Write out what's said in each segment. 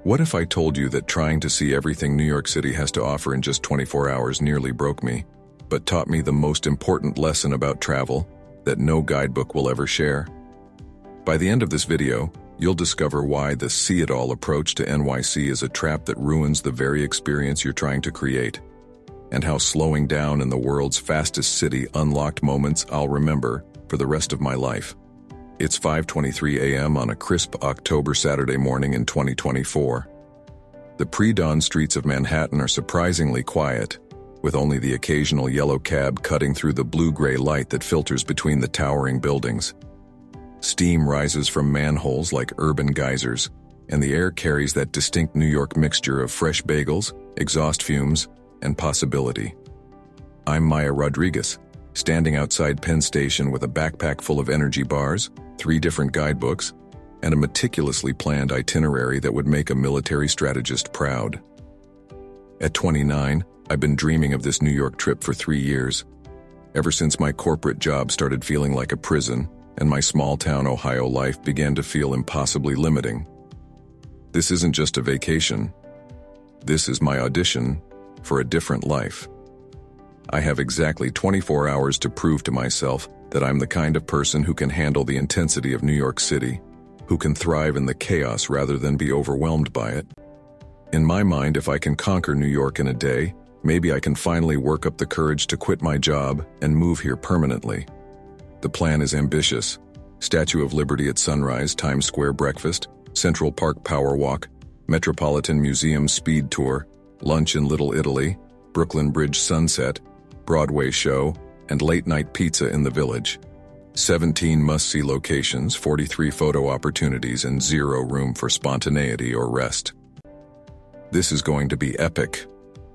What if I told you that trying to see everything New York City has to offer in just 24 hours nearly broke me, but taught me the most important lesson about travel that no guidebook will ever share? By the end of this video, you'll discover why the see-it-all approach to NYC is a trap that ruins the very experience you're trying to create, and how slowing down in the world's fastest city unlocked moments I'll remember for the rest of my life. It's 5:23 a.m. on a crisp October Saturday morning in 2024. The pre-dawn streets of Manhattan are surprisingly quiet, with only the occasional yellow cab cutting through the blue-gray light that filters between the towering buildings. Steam rises from manholes like urban geysers, and the air carries that distinct New York mixture of fresh bagels, exhaust fumes, and possibility. I'm Maya Rodriguez, standing outside Penn Station with a backpack full of energy bars, 3 different guidebooks, and a meticulously planned itinerary that would make a military strategist proud. At 29, I've been dreaming of this New York trip for 3 years, ever since my corporate job started feeling like a prison and my small-town Ohio life began to feel impossibly limiting. This isn't just a vacation. This is my audition for a different life. I have exactly 24 hours to prove to myself that I'm the kind of person who can handle the intensity of New York City, who can thrive in the chaos rather than be overwhelmed by it. In my mind, if I can conquer New York in a day, maybe I can finally work up the courage to quit my job and move here permanently. The plan is ambitious. Statue of Liberty at sunrise, Times Square breakfast, Central Park power walk, Metropolitan Museum speed tour, lunch in Little Italy, Brooklyn Bridge sunset, Broadway show, and late-night pizza in the Village. 17 must-see locations, 43 photo opportunities, and 0 room for spontaneity or rest. This is going to be epic,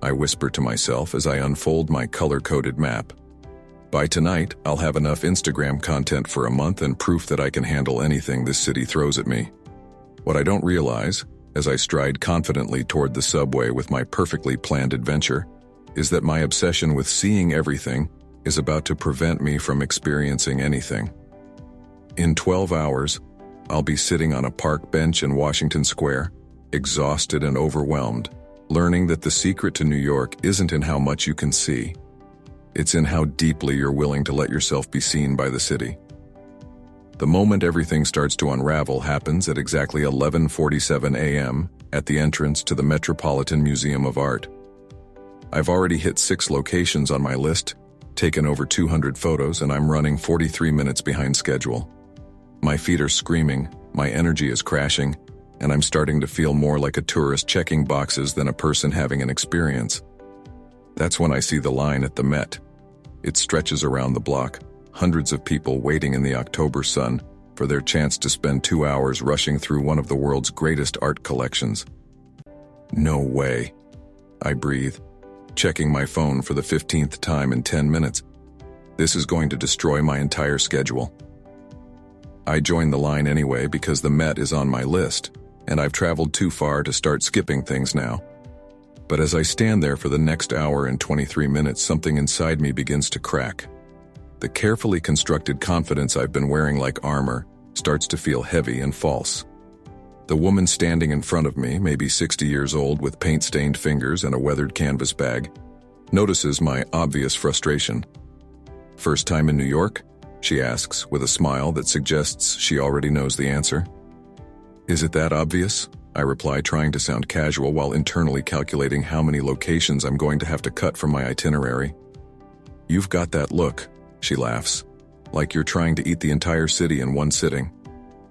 I whisper to myself as I unfold my color-coded map. By tonight, I'll have enough Instagram content for a month and proof that I can handle anything this city throws at me. What I don't realize, as I stride confidently toward the subway with my perfectly planned adventure, is that my obsession with seeing everything is about to prevent me from experiencing anything. In 12 hours, I'll be sitting on a park bench in Washington Square, exhausted and overwhelmed, learning that the secret to New York isn't in how much you can see. It's in how deeply you're willing to let yourself be seen by the city. The moment everything starts to unravel happens at exactly 11:47 a.m. at the entrance to the Metropolitan Museum of Art. I've already hit 6 locations on my list, taken over 200 photos, and I'm running 43 minutes behind schedule. My feet are screaming, my energy is crashing, and I'm starting to feel more like a tourist checking boxes than a person having an experience. That's when I see the line at the Met. It stretches around the block, hundreds of people waiting in the October sun for their chance to spend 2 hours rushing through one of the world's greatest art collections. No way. I breathe, checking my phone for the 15th time in 10 minutes. This is going to destroy my entire schedule. I join the line anyway because the Met is on my list, and I've traveled too far to start skipping things now. But as I stand there for the next hour and 23 minutes, something inside me begins to crack. The carefully constructed confidence I've been wearing like armor starts to feel heavy and false. The woman standing in front of me, maybe 60 years old with paint-stained fingers and a weathered canvas bag, notices my obvious frustration. "First time in New York?" she asks with a smile that suggests she already knows the answer. "Is it that obvious?" I reply, trying to sound casual while internally calculating how many locations I'm going to have to cut from my itinerary. "You've got that look," she laughs, "like you're trying to eat the entire city in one sitting.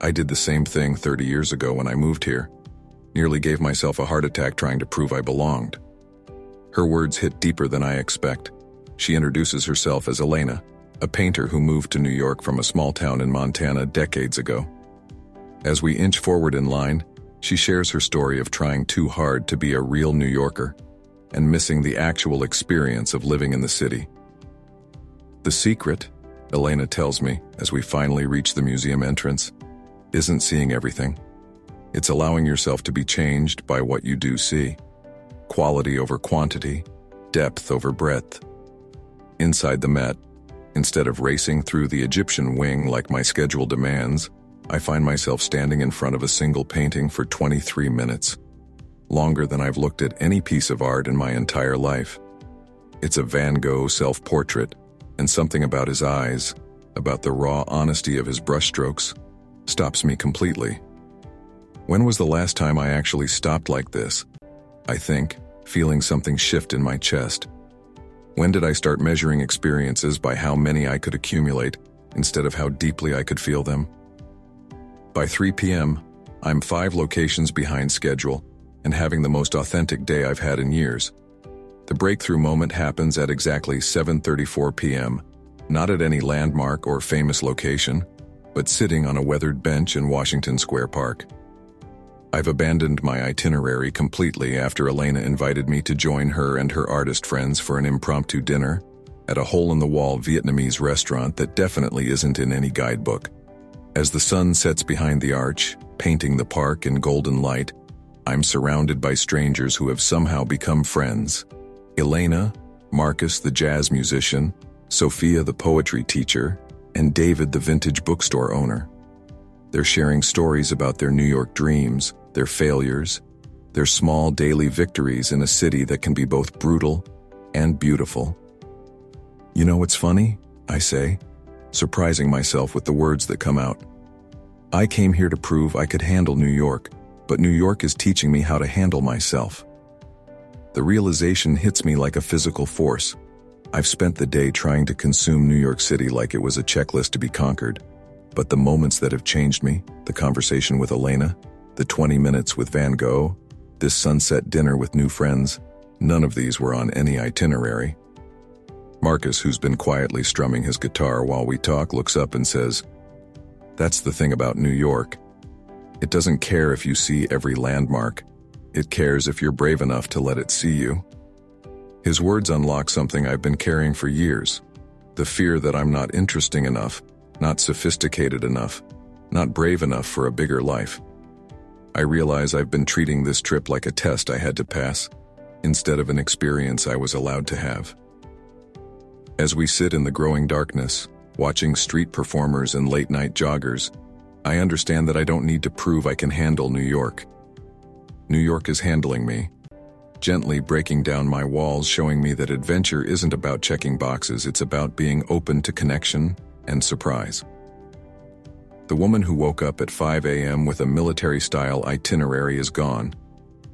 I did the same thing 30 years ago when I moved here. Nearly gave myself a heart attack trying to prove I belonged." Her words hit deeper than I expect. She introduces herself as Elena, a painter who moved to New York from a small town in Montana decades ago. As we inch forward in line, she shares her story of trying too hard to be a real New Yorker and missing the actual experience of living in the city. "The secret," Elena tells me as we finally reach the museum entrance, "isn't seeing everything. It's allowing yourself to be changed by what you do see. Quality over quantity, depth over breadth." Inside the Met, instead of racing through the Egyptian wing like my schedule demands, I find myself standing in front of a single painting for 23 minutes. longer than I've looked at any piece of art in my entire life. It's a Van Gogh self-portrait, and something about his eyes, about the raw honesty of his brushstrokes, stops me completely. When was the last time I actually stopped like this? I think, feeling something shift in my chest. When did I start measuring experiences by how many I could accumulate instead of how deeply I could feel them? By 3 p.m., I'm 5 locations behind schedule and having the most authentic day I've had in years. The breakthrough moment happens at exactly 7:34 p.m., not at any landmark or famous location, but sitting on a weathered bench in Washington Square Park. I've abandoned my itinerary completely after Elena invited me to join her and her artist friends for an impromptu dinner at a hole-in-the-wall Vietnamese restaurant that definitely isn't in any guidebook. As the sun sets behind the arch, painting the park in golden light, I'm surrounded by strangers who have somehow become friends. Elena, Marcus the jazz musician, Sophia the poetry teacher, and David the vintage bookstore owner. They're sharing stories about their New York dreams, their failures, their small daily victories in a city that can be both brutal and beautiful. You know what's funny? I say, surprising myself with the words that come out. I came here to prove I could handle New York, but New York is teaching me how to handle myself. The realization hits me like a physical force. I've spent the day trying to consume New York City like it was a checklist to be conquered. But the moments that have changed me, the conversation with Elena, the 20 minutes with Van Gogh, this sunset dinner with new friends, none of these were on any itinerary. Marcus, who's been quietly strumming his guitar while we talk, looks up and says, "That's the thing about New York. It doesn't care if you see every landmark. It cares if you're brave enough to let it see you." His words unlock something I've been carrying for years, the fear that I'm not interesting enough, not sophisticated enough, not brave enough for a bigger life. I realize I've been treating this trip like a test I had to pass, instead of an experience I was allowed to have. As we sit in the growing darkness, watching street performers and late-night joggers, I understand that I don't need to prove I can handle New York. New York is handling me, gently breaking down my walls, showing me that adventure isn't about checking boxes, it's about being open to connection and surprise. The woman who woke up at 5 a.m. with a military-style itinerary is gone.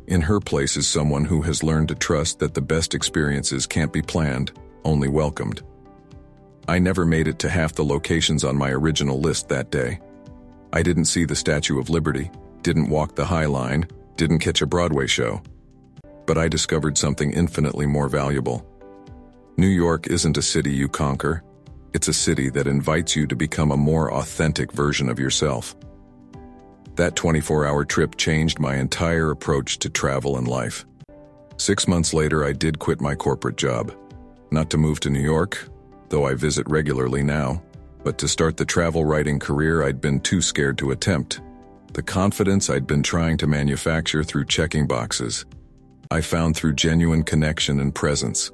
In her place is someone who has learned to trust that the best experiences can't be planned, only welcomed. I never made it to half the locations on my original list that day. I didn't see the Statue of Liberty, didn't walk the High Line, didn't catch a Broadway show. But I discovered something infinitely more valuable. New York isn't a city you conquer. It's a city that invites you to become a more authentic version of yourself. That 24-hour trip changed my entire approach to travel and life. 6 months later, I did quit my corporate job. Not to move to New York, though I visit regularly now, but to start the travel writing career I'd been too scared to attempt. The confidence I'd been trying to manufacture through checking boxes, I found through genuine connection and presence.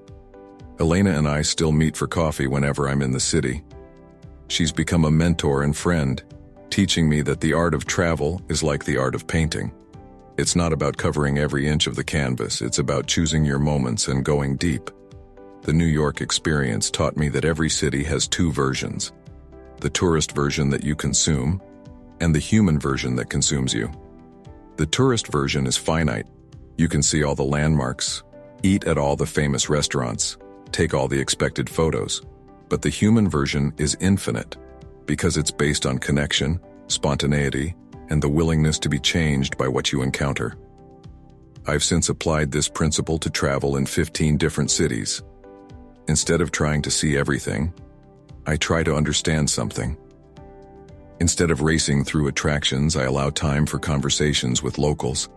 Elena and I still meet for coffee whenever I'm in the city. She's become a mentor and friend, teaching me that the art of travel is like the art of painting. It's not about covering every inch of the canvas, it's about choosing your moments and going deep. The New York experience taught me that every city has 2 versions: the tourist version that you consume, and the human version that consumes you. The tourist version is finite. You can see all the landmarks, eat at all the famous restaurants, take all the expected photos. But the human version is infinite, because it's based on connection, spontaneity, and the willingness to be changed by what you encounter. I've since applied this principle to travel in 15 different cities. Instead of trying to see everything, I try to understand something. Instead of racing through attractions, I allow time for conversations with locals.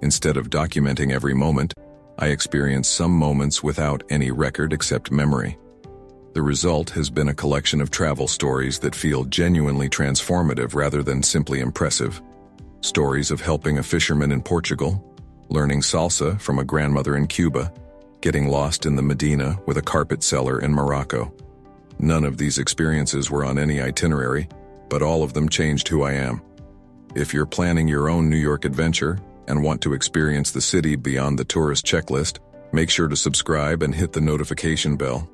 Instead of documenting every moment, I experience some moments without any record except memory. The result has been a collection of travel stories that feel genuinely transformative rather than simply impressive. Stories of helping a fisherman in Portugal, learning salsa from a grandmother in Cuba, getting lost in the Medina with a carpet seller in Morocco. None of these experiences were on any itinerary, but all of them changed who I am. If you're planning your own New York adventure, and want to experience the city beyond the tourist checklist, make sure to subscribe and hit the notification bell.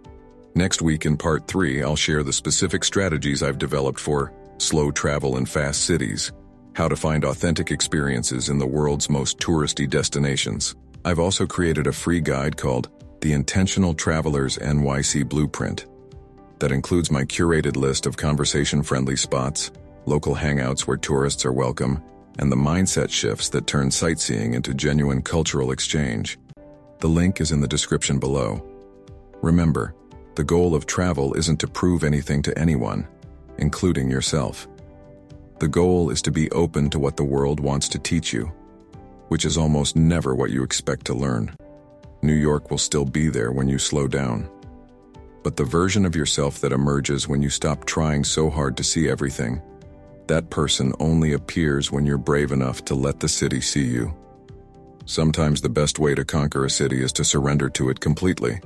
Next week in part 3, I'll share the specific strategies I've developed for slow travel in fast cities, how to find authentic experiences in the world's most touristy destinations. I've also created a free guide called The Intentional Traveler's NYC Blueprint that includes my curated list of conversation-friendly spots, local hangouts where tourists are welcome, and the mindset shifts that turn sightseeing into genuine cultural exchange. The link is in the description below. Remember, the goal of travel isn't to prove anything to anyone, including yourself. The goal is to be open to what the world wants to teach you, which is almost never what you expect to learn. New York will still be there when you slow down. But the version of yourself that emerges when you stop trying so hard to see everything, that person only appears when you're brave enough to let the city see you. Sometimes the best way to conquer a city is to surrender to it completely.